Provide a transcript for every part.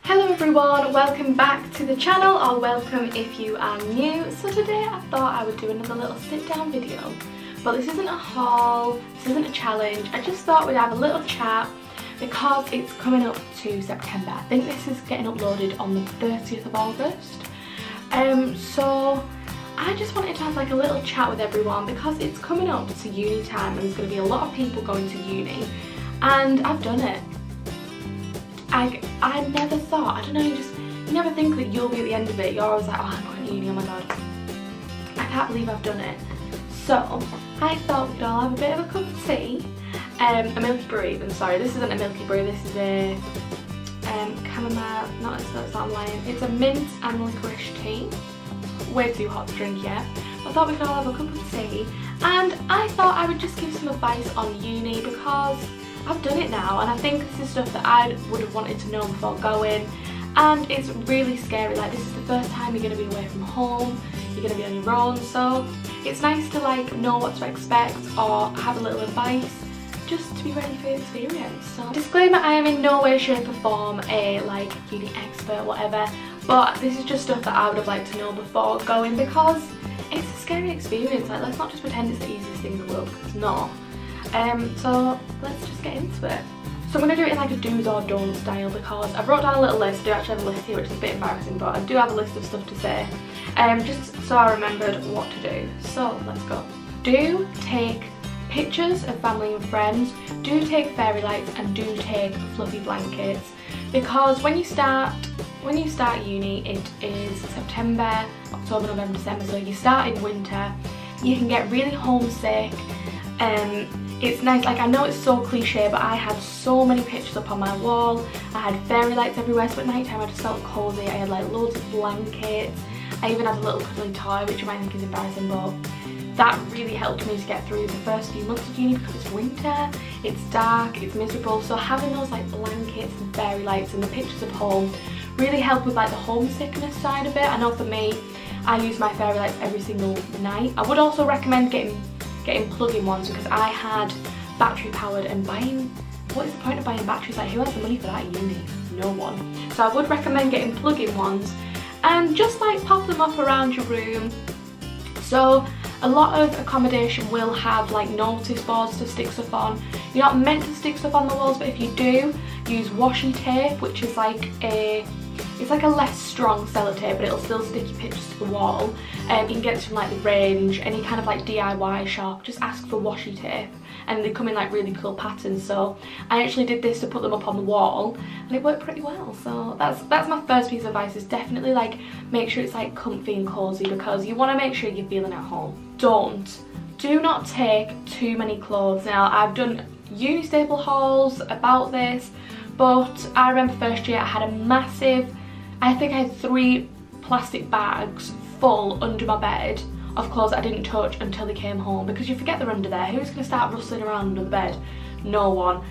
Hello everyone, welcome back to the channel, or welcome if you are new. So today I thought I would do another little sit down video, but this isn't a haul, this isn't a challenge. I just thought we'd have a little chat because it's coming up to September. I think this is getting uploaded on the 30th of August. So I just wanted to have like a little chat with everyone because it's coming up to uni time and there's going to be a lot of people going to uni, and I've done it. I never thought, I don't know, you never think that you'll be at the end of it. You're always like, oh, I'm going to uni, oh my god. I can't believe I've done it. So I thought we'd all have a bit of a cup of tea. A milky brew even, sorry, this isn't a milky brew, this is a chamomile, it's not lying. It's a mint and licorice tea. Way too hot to drink yet. I thought we could all have a cup of tea, and I thought I would just give some advice on uni because I've done it now, and I think this is stuff that I would have wanted to know before going, and it's really scary. Like, this is the first time you're going to be away from home, you're going to be on your own, so it's nice to like know what to expect or have a little advice just to be ready for the experience. So disclaimer, I am in no way, shape or form a like uni expert, whatever, but this is just stuff that I would have liked to know before going because it's a scary experience. Like, let's not just pretend it's the easiest thing in the world, because it's not. So let's just get into it. So I'm going to do it in like a do's or don'ts style because I've wrote down a little list. I do actually have a list here, which is a bit embarrassing, but I do have a list of stuff to say, just so I remembered what to do. So let's go. Do take pictures of family and friends, do take fairy lights, and do take fluffy blankets, because when you start uni, it is September, October, November, December, so you start in winter, you can get really homesick. It's nice, like, I know it's so cliche, but I had so many pictures up on my wall. I had fairy lights everywhere, so at night time I just felt cozy. I had like loads of blankets. I even had a little cuddly toy, which you might think is embarrassing, but that really helped me to get through the first few months of uni because it's winter, it's dark, it's miserable. So having those like blankets and fairy lights and the pictures of home really helped with like the homesickness side of it. I know for me, I use my fairy lights every single night. I would also recommend getting plug-in ones because I had battery powered, and buying, what is the point of buying batteries? Like, who has the money for that at uni? No one. So I would recommend getting plug-in ones and just like pop them up around your room. So a lot of accommodation will have like notice boards to stick stuff on. You're not meant to stick stuff on the walls, but if you do, use washi tape, which is like it's like a less strong sellotape, but it'll still stick your pictures to the wall. You can get this from like the Range, any kind of like DIY shop. Just ask for washi tape, and they come in like really cool patterns. So I actually did this to put them up on the wall, and it worked pretty well. So that's my first piece of advice, is definitely like make sure it's like comfy and cozy, because you want to make sure you're feeling at home. Do not take too many clothes. Now, I've done uni staple hauls about this, but I remember first year I had a massive, I think I had 3 plastic bags full under my bed of clothes that I didn't touch until they came home, because you forget they're under there. Who's going to start rustling around under the bed? No one.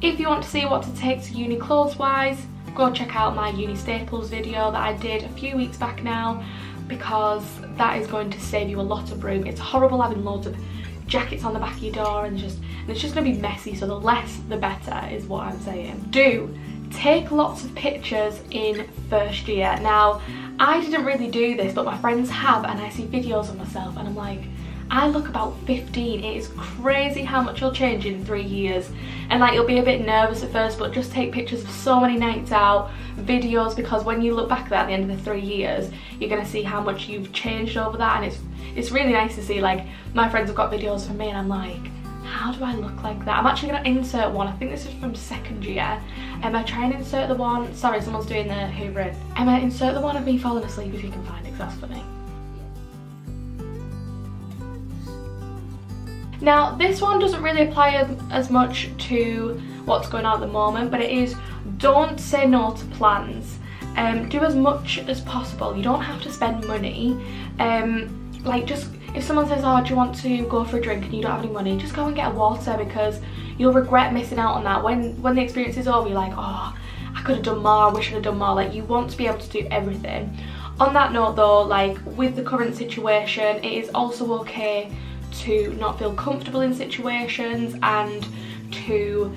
If you want to see what to take to uni clothes wise, go check out my uni staples video that I did a few weeks back now, because that is going to save you a lot of room. It's horrible having loads of jackets on the back of your door, and it's just going to be messy, so the less the better is what I'm saying. Do take lots of pictures in first year. Now, I didn't really do this, but my friends have, and I see videos of myself and I'm like, I look about 15. It is crazy how much you'll change in 3 years, and like, you'll be a bit nervous at first, but just take pictures of so many nights out, videos, because when you look back at the end of the 3 years, you're going to see how much you've changed over that, and it's really nice to see. Like, my friends have got videos from me and I'm like, how do I look like that? I'm actually going to insert one. I think this is from 2nd year. Am I trying to insert the one? Sorry, someone's doing the hoovering. Am I insert the one of me falling asleep if you can find it, because that's funny. Now, this one doesn't really apply as much to what's going on at the moment, but it is, don't say no to plans. Do as much as possible. You don't have to spend money. Like, just if someone says, oh, do you want to go for a drink, and you don't have any money, just go and get a water, because you'll regret missing out on that. When the experience is over, you're like, oh, I could have done more, I wish I'd have done more. Like, you want to be able to do everything. On that note though, like, with the current situation, it is also okay to not feel comfortable in situations and to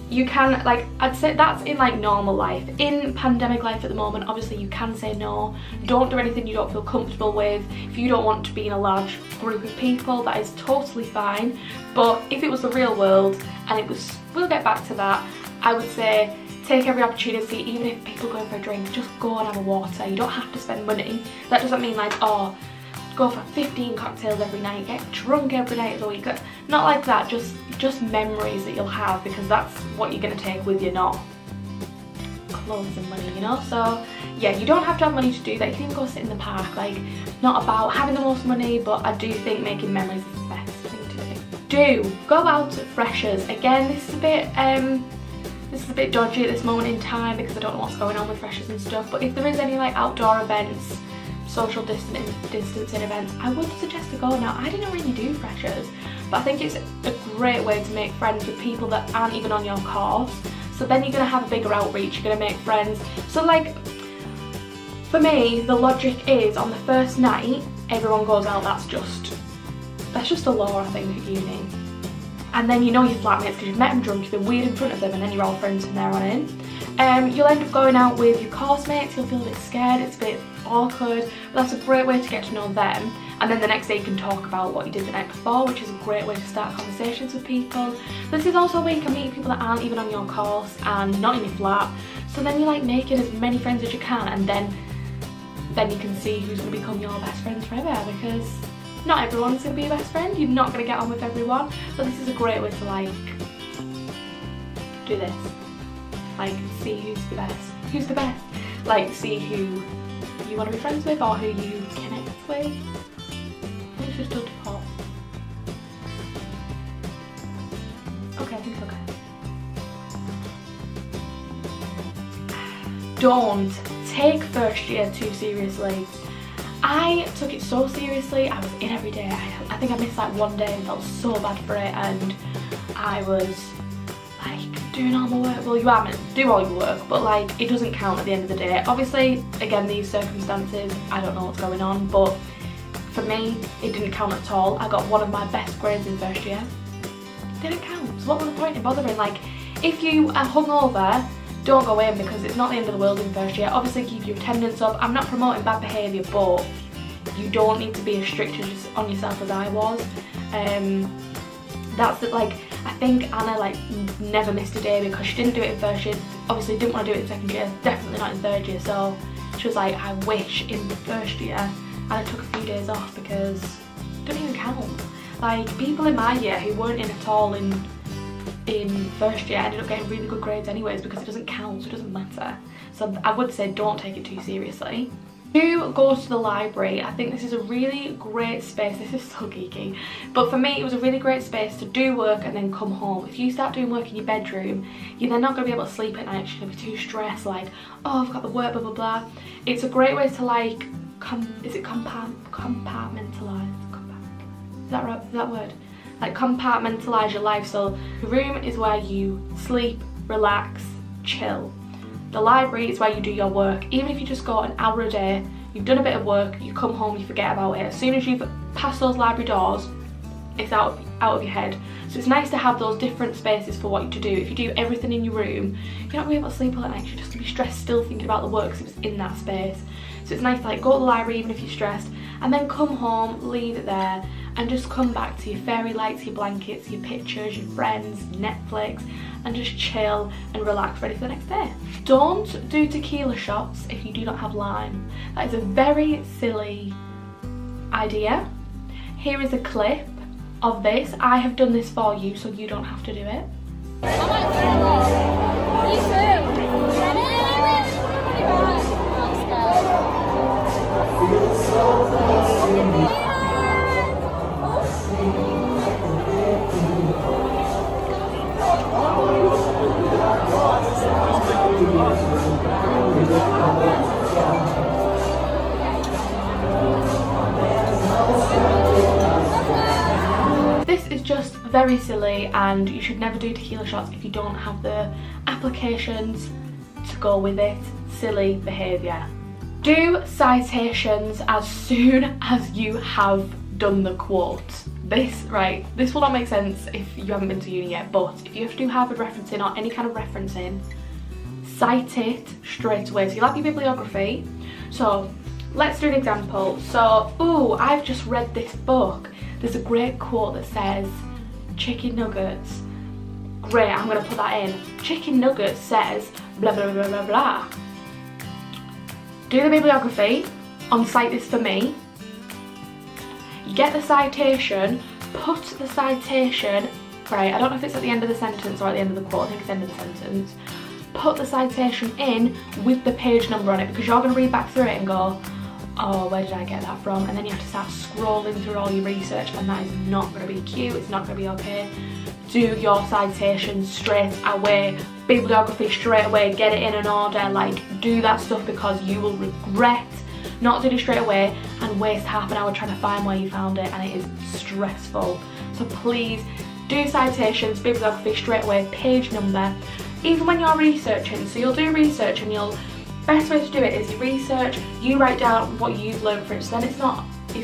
you can, like, I'd say that's in like normal life. In pandemic life at the moment, obviously you can say no. Don't do anything you don't feel comfortable with. If you don't want to be in a large group of people, that is totally fine. But if it was the real world, and it was, we'll get back to that, I would say take every opportunity. Even if people go for a drink, just go and have a water. You don't have to spend money. That doesn't mean like, oh, go for 15 cocktails every night, get drunk every night of the week. Not like that, just memories that you'll have, because that's what you're going to take with you, not clothes and money, you know. So yeah, you don't have to have money to do that. You can even go sit in the park. Like, not about having the most money, but I do think making memories is the best thing to do. Go out at freshers. Again, this is a bit dodgy at this moment in time because I don't know what's going on with freshers and stuff, but if there is any like outdoor events, social distancing events, I would suggest to go. Now, I didn't really do freshers, but I think it's a great way to make friends with people that aren't even on your course. So then you're going to have a bigger outreach, you're going to make friends. So like, for me, the logic is on the first night, everyone goes out. That's just a law, I think, at uni. And then you know your flatmates because you've met them drunk, you've been weird in front of them, and then you're all friends from there on in. You'll end up going out with your course mates, you'll feel a bit scared, it's a bit awkward, but that's a great way to get to know them. And then the next day you can talk about what you did the night before, which is a great way to start conversations with people. This is also where you can meet people that aren't even on your course and not in your flat. So then you're like making as many friends as you can, and then you can see who's going to become your best friends forever, because not everyone's going to be your best friend, you're not going to get on with everyone. But this is a great way to like do this. Like, see who's the best, like see who you want to be friends with or who you connect with. It's just done to pop. Okay, I think it's okay. Don't take first year too seriously. I took it so seriously. I was in every day. I think I missed like one day and felt so bad for it, and I was like doing all my work. Well, you are meant to do all your work, but like it doesn't count at the end of the day. Obviously, again, these circumstances, I don't know what's going on, but for me, it didn't count at all. I got one of my best grades in first year. Didn't count. So what was the point in bothering? Like, if you are hungover, don't go in, because it's not the end of the world in first year. Obviously keep your attendance up. I'm not promoting bad behaviour, but you don't need to be as strict on yourself as I was. That's like, I think Anna like never missed a day because she didn't do it in first year. Obviously didn't want to do it in second year, definitely not in third year. So she was like, I wish in the first year I took a few days off, because it doesn't even count. Like, people in my year who weren't in at all in first year ended up getting really good grades anyways, because it doesn't count, so it doesn't matter. So I would say don't take it too seriously. Do go to the library. I think this is a really great space. This is so geeky, but for me it was a really great space to do work and then come home. If you start doing work in your bedroom, you're then not going to be able to sleep at night. You're going to be too stressed, like, oh, I've got the work, blah blah blah. It's a great way to like compartmentalize? Is that right? Is that word? Like, compartmentalize your life. So the room is where you sleep, relax, chill. The library is where you do your work. Even if you just go an hour a day, you've done a bit of work, you come home, you forget about it. As soon as you've passed those library doors, it's out of your head. So it's nice to have those different spaces for what to do. If you do everything in your room, you're not going to be able to sleep all night. You're just going to be stressed still thinking about the work because it's in that space. So it's nice to like go to the library even if you're stressed, and then come home, leave it there, and just come back to your fairy lights, your blankets, your pictures, your friends, Netflix, and just chill and relax, ready for the next day. Don't do tequila shots if you do not have lime. That is a very silly idea. Here is a clip of this. I have done this for you, so you don't have to do it. This is just very silly, and you should never do tequila shots if you don't have the applications to go with it. Silly behaviour. Do citations as soon as you have done the quote. this will not make sense if you haven't been to uni yet, but if you have to do Harvard referencing or any kind of referencing, cite it straight away. So you'll have your bibliography. So let's do an example. So, ooh, I've just read this book. There's a great quote that says, chicken nuggets. Great, I'm gonna put that in. Chicken nuggets says, blah, blah, blah, blah, blah. Do the bibliography, on cite this for me. You get the citation, put the citation, right, I don't know if it's at the end of the sentence or at the end of the quote, I think it's the end of the sentence. Put the citation in with the page number on it, because you're going to read back through it and go, oh, where did I get that from? And then you have to start scrolling through all your research, and that is not going to be cute, it's not going to be okay. Do your citations straight away, bibliography straight away, get it in an order, like do that stuff, because you will regret not doing it straight away and waste half an hour trying to find where you found it, and it is stressful. So please do citations, bibliography straight away, page number. Even when you're researching, so you'll do research and best way to do it is you research, you write down what you've learned for it, so then it's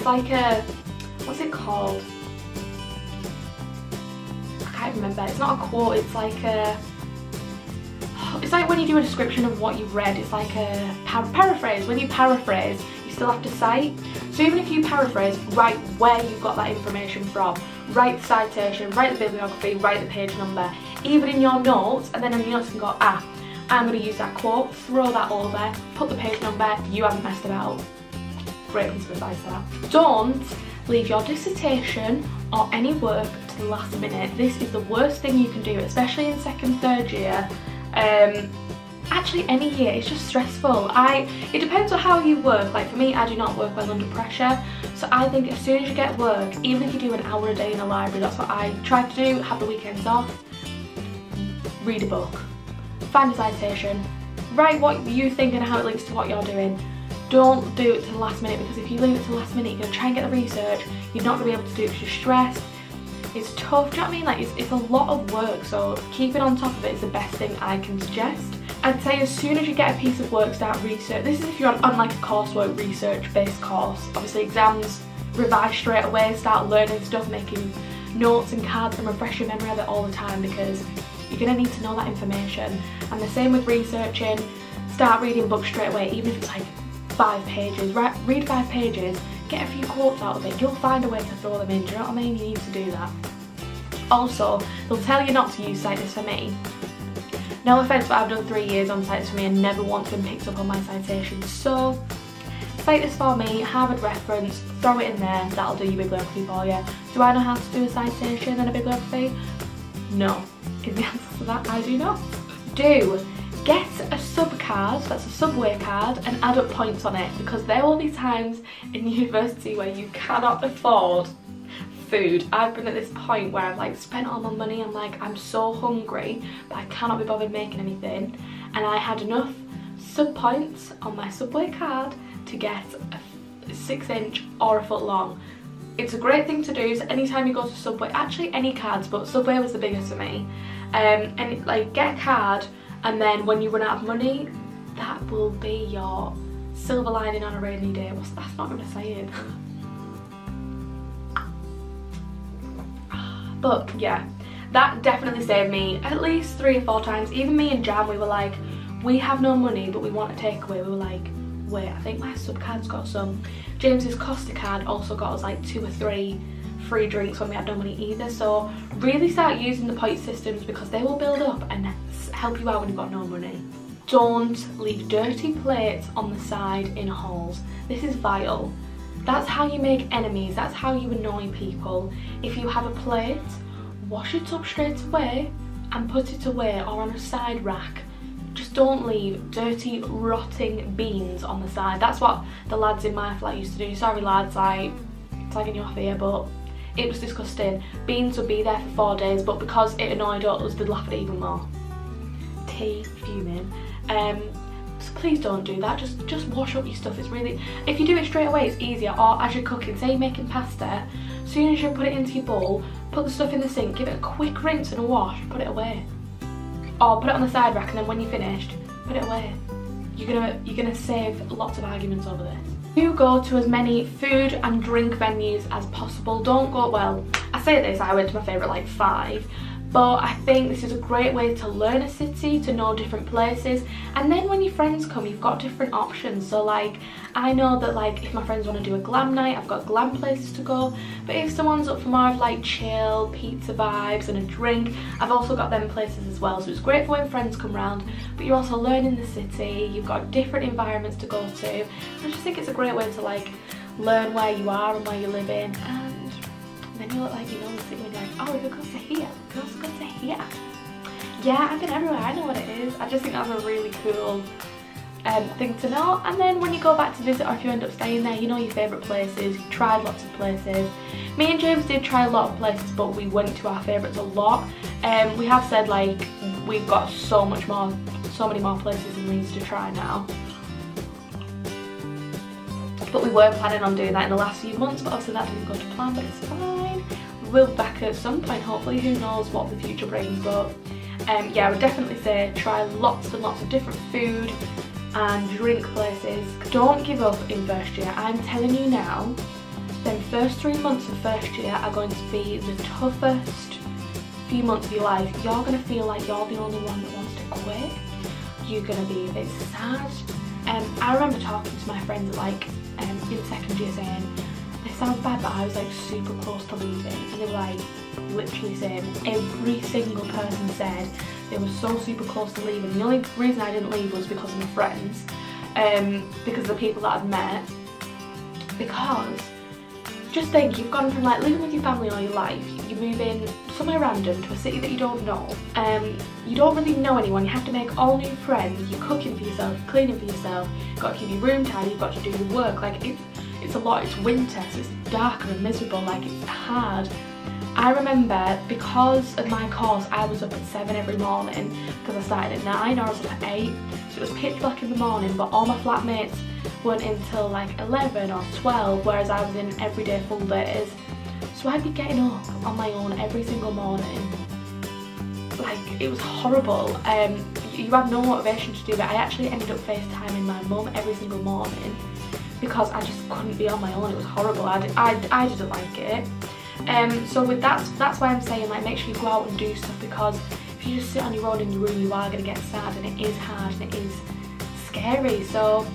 like a, what's it called? I can't remember, it's not a quote, it's like when you do a description of what you've read, it's like a paraphrase. When you paraphrase, you still have to cite. So even if you paraphrase, write where you got that information from. Write the citation, write the bibliography, write the page number. Even in your notes, and then in your notes you can go, ah, I'm going to use that quote, throw that over, put the page number, you haven't messed about. Great piece of advice that. Don't leave your dissertation or any work to the last minute. This is the worst thing you can do, especially in second, third year. Actually any year, it's just stressful. It depends on how you work. Like for me, I do not work well under pressure, so I think as soon as you get work, even if you do an hour a day in a library, that's what I try to do, have the weekends off, read a book, find a citation, write what you think and how it links to what you're doing. Don't do it to the last minute, because if you leave it to the last minute, you're going to try and get the research, you're not going to be able to do it because you're stressed. It's tough, do you know what I mean? Like it's a lot of work, so keeping on top of it is the best thing I can suggest. I'd say as soon as you get a piece of work, start research. This is if you're on like a coursework research based course. Obviously exams, revise straight away, start learning stuff, making notes and cards and refresh your memory of it all the time, because you're going to need to know that information. And the same with researching, start reading books straight away, even if it's like 5 pages. Read 5 pages, get a few quotes out of it, you'll find a way to throw them in, do you know what I mean? You need to do that. Also, they'll tell you not to use Cite This For Me. No offence, but I've done 3 years on Cite This For Me and never once been picked up on my citations. So, Cite This For Me, Harvard reference, throw it in there, that'll do your bibliography for you. Do I know how to do a citation and a bibliography? No. Is the answer to that? I do not. Do get a sub card, that's a subway card, and add up points on it, because there will be times in university where you cannot afford food. I've been at this point where I've like spent all my money, I'm like, I'm so hungry, but I cannot be bothered making anything, and I had enough sub points on my subway card to get a 6-inch or a foot long. It's a great thing to do, so anytime you go to Subway, actually any cards, but Subway was the biggest for me, and like get a card, and then when you run out of money, that will be your silver lining on a rainy day. That's not what I'm saying. But yeah, that definitely saved me at least 3 or 4 times. Even me and Jam, we were like, we have no money, but we want a takeaway. We were like, wait, I think my sub card's got some. James's Costa card also got us like 2 or 3 free drinks when we had no money either. So really start using the point systems, because they will build up and help you out when you've got no money. Don't leave dirty plates on the side in halls. This is vital. That's how you make enemies, that's how you annoy people. If you have a plate, wash it up straight away and put it away, or on a side rack. Just don't leave dirty, rotting beans on the side. That's what the lads in my flat used to do. Sorry lads, like, slagging you off here, but it was disgusting. Beans would be there for 4 days, but because it annoyed us, they'd laugh at it even more. Tea, fuming. So please don't do that. Just wash up your stuff. It's really, if you do it straight away, it's easier. Or as you're cooking, say you're making pasta, as soon as you put it into your bowl, put the stuff in the sink, give it a quick rinse and a wash, put it away. Or put it on the side rack, and then when you're finished, put it away. You're gonna save lots of arguments over this. Do go to as many food and drink venues as possible. Don't go, well, I say this, I went to my favourite like 5, but I think this is a great way to learn a city, to know different places, and then when your friends come you've got different options. So like, I know that like if my friends want to do a glam night, I've got glam places to go, but if someone's up for more of like chill, pizza vibes and a drink, I've also got them places as well. So it's great for when friends come round, but you're also learning the city, you've got different environments to go to. I just think it's a great way to like learn where you are and where you're living, and then you look like you know the city and you're like, oh, we could go to here, we could also go to here. Yeah, I've been everywhere, I know what it is. I just think that's a really cool thing to know. And then when you go back to visit, or if you end up staying there, you know your favourite places, you've tried lots of places. Me and James did try a lot of places, but we went to our favourites a lot. We have said like we've got so many more places and things to try now. But we were planning on doing that in the last few months, but obviously that didn't go to plan, but it's fine. We'll be back at some point, hopefully, who knows what the future brings. But yeah, I would definitely say try lots and lots of different food and drink places. Don't give up in first year. I'm telling you now, them first 3 months of first year are going to be the toughest few months of your life. You're going to feel like you're the only one that wants to quit. You're going to be a bit sad. I remember talking to my friends like in second year saying, this sounds bad, but I was like super close to leaving, and they were like literally saying every single person said they were so super close to leaving. The only reason I didn't leave was because of my friends, because of the people that I'd met. Because just think, you've gone from like living with your family all your life, you're moving somewhere random to a city that you don't know, you don't really know anyone, you have to make all new friends, you're cooking for yourself, cleaning for yourself, you've got to keep your room tidy, you've got to do your work, like it's a lot, it's winter, so it's dark and miserable, like it's hard. I remember because of my course I was up at 7 every morning because I started at 9, or I was up at 8, so it was pitch black in the morning, but all my flatmates weren't until like 11 or 12, whereas I was in everyday full days. So I'd be getting up on my own every single morning. Like, it was horrible. You have no motivation to do it. I actually ended up FaceTiming my mum every single morning because I just couldn't be on my own. It was horrible. I didn't like it. So with that's why I'm saying like make sure you go out and do stuff, because if you just sit on your own in your room, you are going to get sad, and it is hard and it is scary. So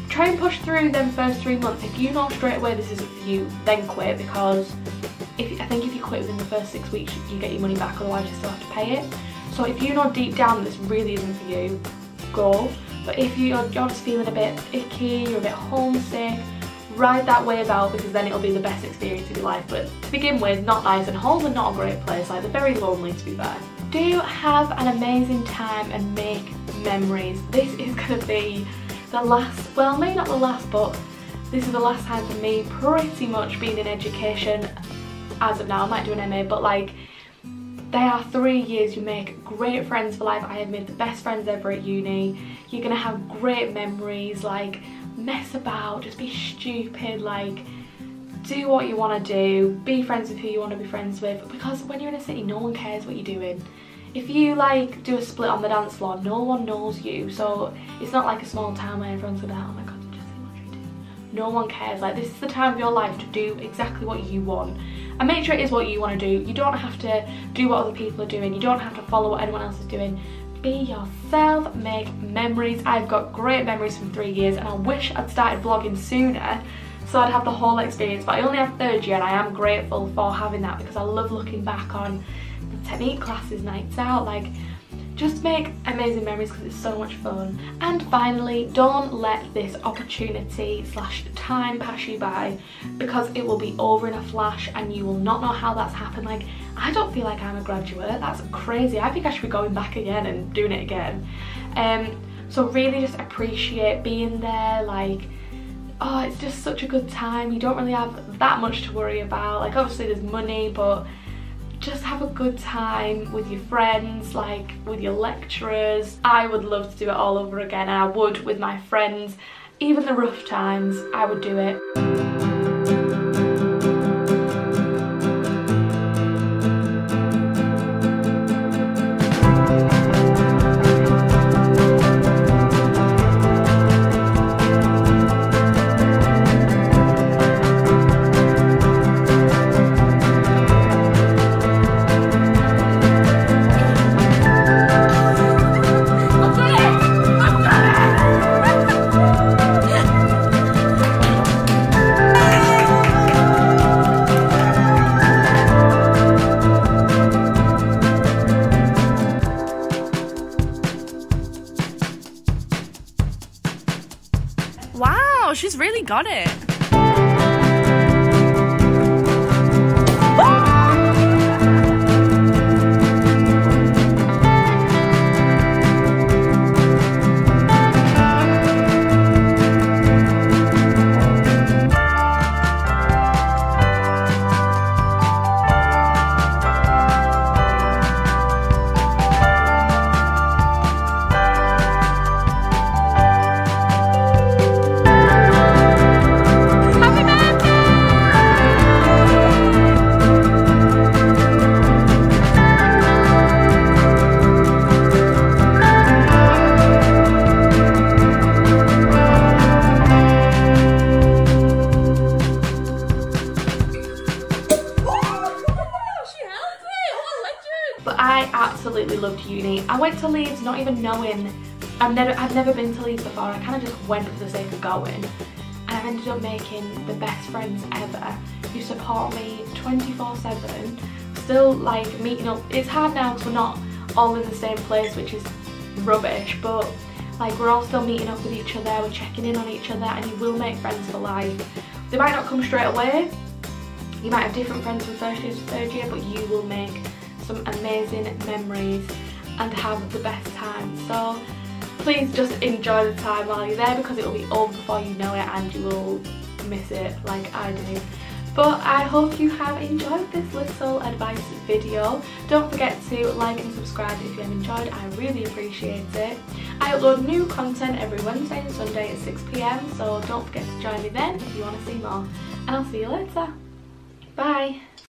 try and push through them first 3 months. If you know straight away this isn't for you, then quit, because I think if you quit within the first 6 weeks you get your money back, otherwise you still have to pay it. So if you know deep down this really isn't for you, go. But if you're just feeling a bit icky, you're a bit homesick, ride that wave out, because then it'll be the best experience of your life. But to begin with, not nice, and home are not a great place, like they're very lonely to be fair. Do have an amazing time and make memories. This is going to be the last, well maybe not the last, but this is the last time for me pretty much being in education as of now. I might do an MA, but like they are 3 years. You make great friends for life. I have made the best friends ever at uni. You're gonna have great memories, like mess about, just be stupid, like do what you want to do, be friends with who you want to be friends with, because when you're in a city no one cares what you're doing. If you like do a split on the dance floor, no one knows you, so it's not like a small town where everyone's gonna be like, oh my god, did you see what you do? No one cares. Like, this is the time of your life to do exactly what you want, and make sure it is what you want to do. You don't have to do what other people are doing, you don't have to follow what anyone else is doing. Be yourself, make memories. I've got great memories from 3 years, and I wish I'd started vlogging sooner so I'd have the whole experience, but I only have 3rd year, and I am grateful for having that, because I love looking back on the technique classes, nights out, like just make amazing memories because it's so much fun. And finally, don't let this opportunity / time pass you by, because it will be over in a flash and you will not know how that's happened. Like, I don't feel like I'm a graduate, that's crazy. I think I should be going back again and doing it again. So really just appreciate being there. Like, oh, it's just such a good time. You don't really have that much to worry about. Like, obviously there's money, but just have a good time with your friends, like with your lecturers. I would love to do it all over again, and I would with my friends. Even the rough times, I would do it. Wow, she's really got it. But I absolutely loved uni. I went to Leeds not even knowing, I'd never been to Leeds before. I kind of just went for the sake of going, and I've ended up making the best friends ever who support me 24/7. Still like meeting up. It's hard now because we're not all in the same place, which is rubbish, but like we're all still meeting up with each other, we're checking in on each other, and you will make friends for life. They might not come straight away, you might have different friends from first year to third year, but you will make some amazing memories and have the best time. So please just enjoy the time while you're there, because it will be over before you know it and you will miss it like I do. But I hope you have enjoyed this little advice video. Don't forget to like and subscribe if you have enjoyed. I really appreciate it. I upload new content every Wednesday and Sunday at 6 PM, so don't forget to join me then if you want to see more. And I'll see you later. Bye.